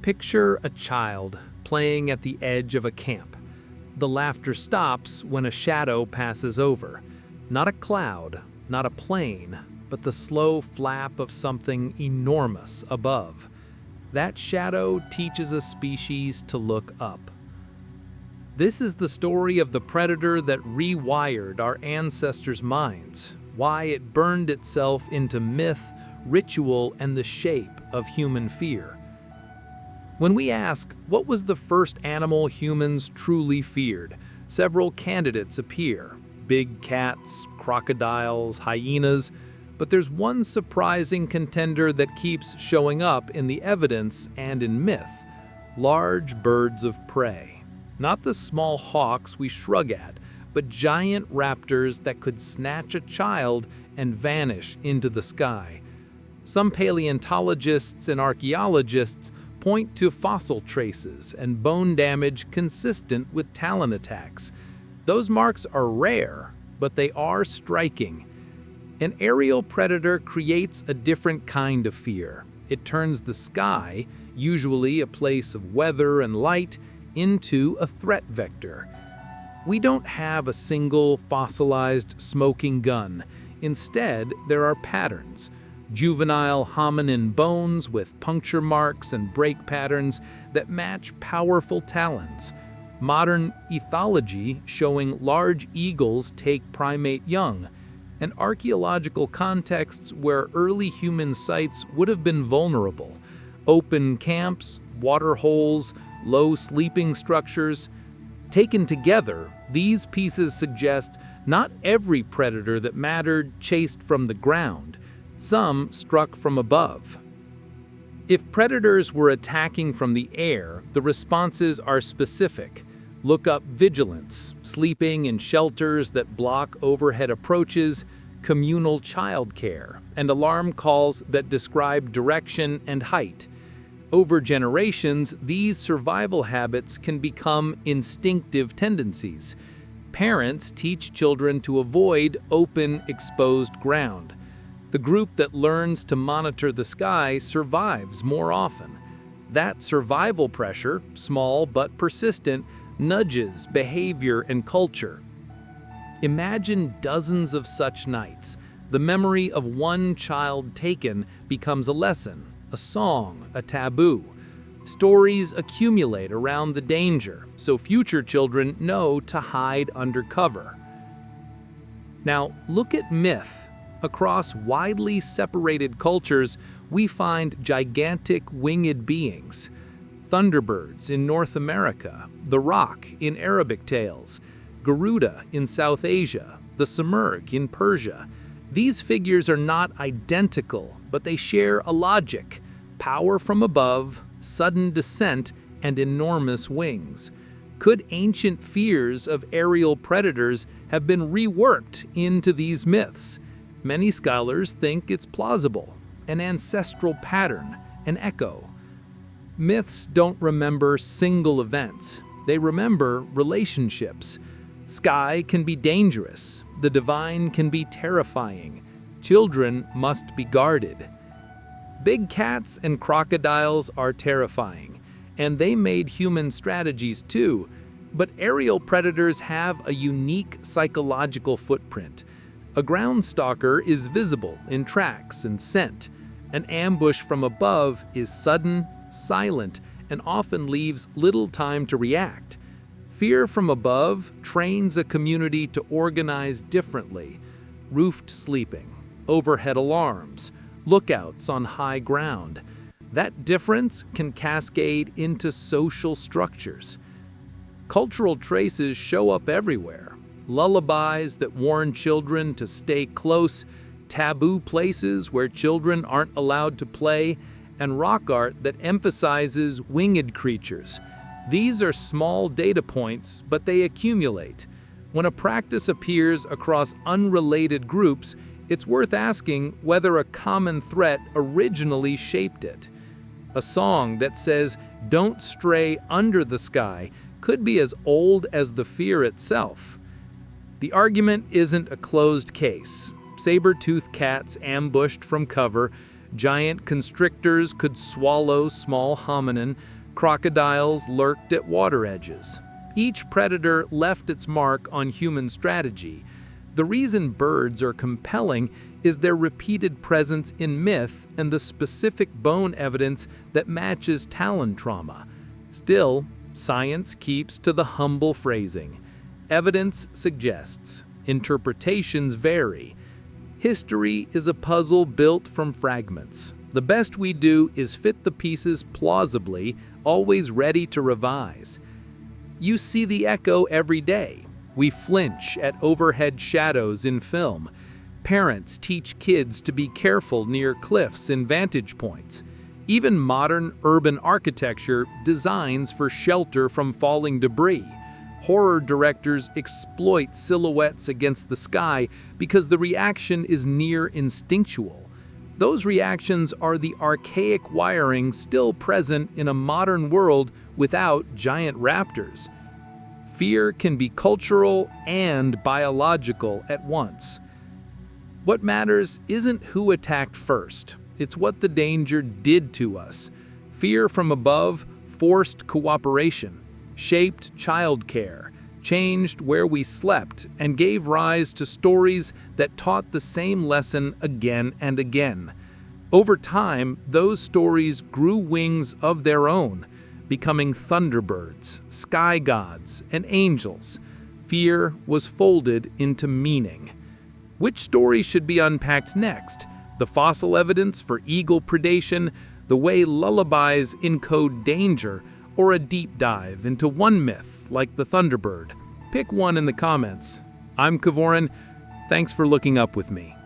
Picture a child playing at the edge of a camp. The laughter stops when a shadow passes over. Not a cloud, not a plane, but the slow flap of something enormous above. That shadow teaches a species to look up. This is the story of the predator that rewired our ancestors' minds, why it burned itself into myth, ritual, and the shape of human fear. When we ask, what was the first animal humans truly feared, several candidates appear. Big cats, crocodiles, hyenas, but there's one surprising contender that keeps showing up in the evidence and in myth: large birds of prey. Not the small hawks we shrug at, but giant raptors that could snatch a child and vanish into the sky. Some paleontologists and archaeologists point to fossil traces and bone damage consistent with talon attacks. Those marks are rare, but they are striking. An aerial predator creates a different kind of fear. It turns the sky, usually a place of weather and light, into a threat vector. We don't have a single fossilized smoking gun. Instead, there are patterns. Juvenile hominin bones with puncture marks and break patterns that match powerful talons. Modern ethology showing large eagles take primate young. And archaeological contexts where early human sites would have been vulnerable. Open camps, water holes, low sleeping structures. Taken together, these pieces suggest not every predator that mattered chased from the ground. Some struck from above. If predators were attacking from the air, the responses are specific. Look up vigilance, sleeping in shelters that block overhead approaches, communal childcare, and alarm calls that describe direction and height. Over generations, these survival habits can become instinctive tendencies. Parents teach children to avoid open, exposed ground. The group that learns to monitor the sky survives more often. That survival pressure, small but persistent, nudges behavior and culture. Imagine dozens of such nights. The memory of one child taken becomes a lesson, a song, a taboo. Stories accumulate around the danger, so future children know to hide under cover. Now, look at myth. Across widely separated cultures, we find gigantic winged beings. Thunderbirds in North America, the roc in Arabic tales, Garuda in South Asia, the Simurgh in Persia. These figures are not identical, but they share a logic: power from above, sudden descent, and enormous wings. Could ancient fears of aerial predators have been reworked into these myths? Many scholars think it's plausible, an ancestral pattern, an echo. Myths don't remember single events. They remember relationships. Sky can be dangerous. The divine can be terrifying. Children must be guarded. Big cats and crocodiles are terrifying, and they made human strategies too. But aerial predators have a unique psychological footprint. A ground stalker is visible in tracks and scent. An ambush from above is sudden, silent, and often leaves little time to react. Fear from above trains a community to organize differently. Roofed sleeping, overhead alarms, lookouts on high ground. That difference can cascade into social structures. Cultural traces show up everywhere. Lullabies that warn children to stay close, taboo places where children aren't allowed to play, and rock art that emphasizes winged creatures. These are small data points, but they accumulate. When a practice appears across unrelated groups, it's worth asking whether a common threat originally shaped it. A song that says, "Don't stray under the sky," could be as old as the fear itself. The argument isn't a closed case. Saber-toothed cats ambushed from cover, Giant constrictors could swallow small hominin. Crocodiles lurked at water edges. Each predator left its mark on human strategy. The reason birds are compelling is their repeated presence in myth and the specific bone evidence that matches talon trauma. Still, science keeps to the humble phrasing. Evidence suggests, interpretations vary. History is a puzzle built from fragments. The best we do is fit the pieces plausibly, always ready to revise. You see the echo every day. We flinch at overhead shadows in film. Parents teach kids to be careful near cliffs and vantage points. Even modern urban architecture designs for shelter from falling debris. Horror directors exploit silhouettes against the sky because the reaction is near instinctual. Those reactions are the archaic wiring still present in a modern world without giant raptors. Fear can be cultural and biological at once. What matters isn't who attacked first, it's what the danger did to us. Fear from above forced cooperation, shaped childcare, changed where we slept, and gave rise to stories that taught the same lesson again and again. Over time, those stories grew wings of their own, becoming thunderbirds, sky gods, and angels. Fear was folded into meaning. Which story should be unpacked next? The fossil evidence for eagle predation, the way lullabies encode danger, or a deep dive into one myth like the thunderbird? Pick one in the comments. I'm Kavorin. Thanks for looking up with me.